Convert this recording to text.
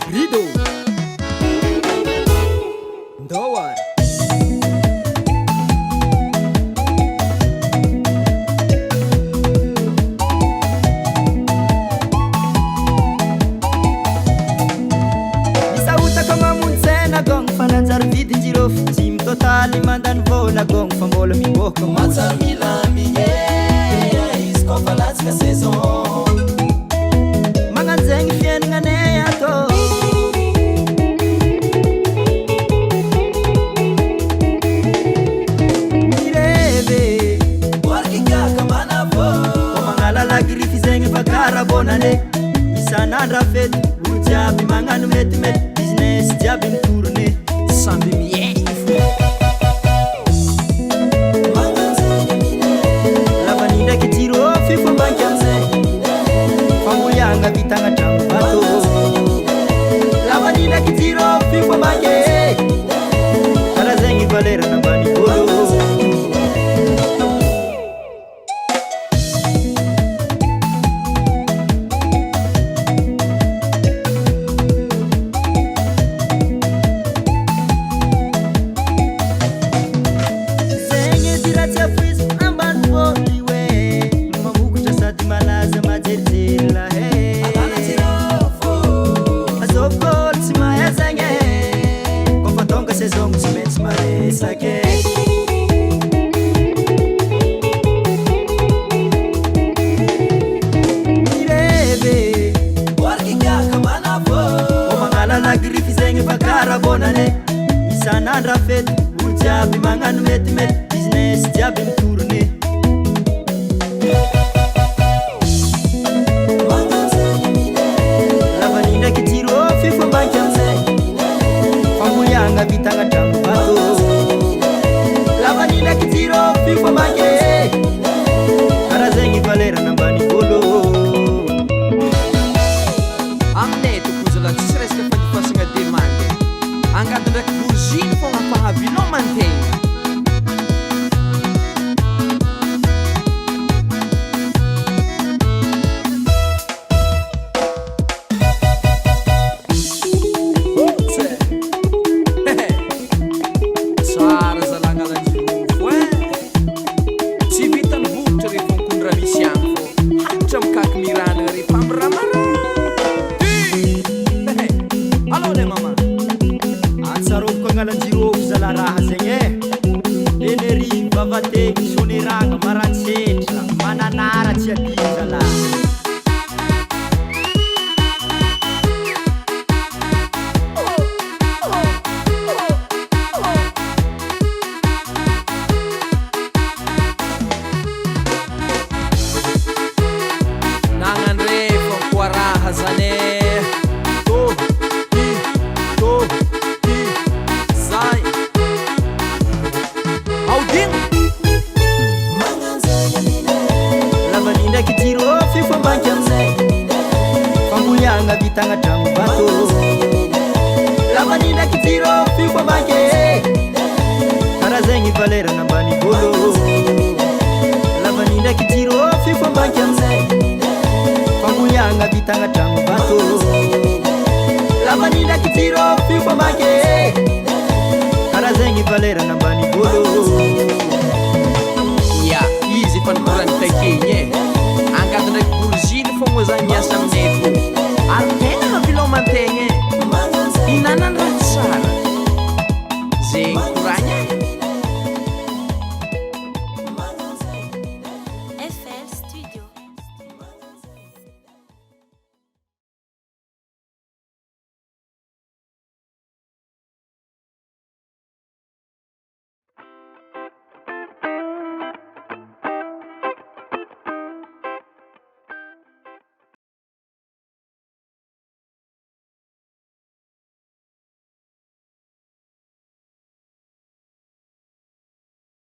Brido Ndowar Misauta kama muntsena gong fananjary vidin-jiro Jim totaly mandany vola gong fa mbola miboaka Matsara milamigne izy koa fa latsaka saison Magnanjegny fiainagnanay atô Mireve Boarky kaka manavo Ko magnalala grify zegny vakarabonane Isan'andra fety olo jiaby magnano metimety Business jiaby mitourne samby miefo Lavany ndraiky jiro fifombanky amizay Famboyagna vitagna tragno bato Lavany ndraiky jiro fifombanky Karaha zegny valerana ambany olo Zegny diratsy afizo ambany voly we Mamokotra sady malaza majerijery lahe Azovy ôlo tsy mahay zegny Kofa tonga saison tsy maintsy maresake Mireve Boarky kaka manavo Ko magnalala grify zegny vakarabonane Isan'andra fety olo jiaby magnano metimety Business jiaby mitourne Lavany ndraiky jiro fifombanky amizay Famboyagna vitagna tragno bato Lavany ndraiky jiro fifombanky Karaha zegny valerana ambany olo Aminay tokozala tsisy resaka fandifasagna demande angady ndraiky bourgine fogna fahavilao mantegna tsara zalagnalanjirofo tsy vitany vovotra rehefa mikondra misy agny fô hatra mikaky miranagna rehefa amiramara allô le mama Atsarovako agnalanjirôfo zala raha zegny Enery vavategny soneragna maratsetra Mananara tsy adio zala nagnandre fankoa raha zane zay aodigno Lavany ndraiky jiro fifombanky amizay Famboyagna vitagna tragno bato Lavany ndraiky jiro fifombanky Karaha zegny valerana ambany olo Lavany ndraiky jiro fifombanky amizay Famboyagna vitagna tragno bato Lavany ndraiky jiro fifombanky Karaha zegny valerana ambany olo ya izy efa nikorany takegny angady ndraiky bourgine fogna zany miasa aminay fo ary tegna mampilao mantegna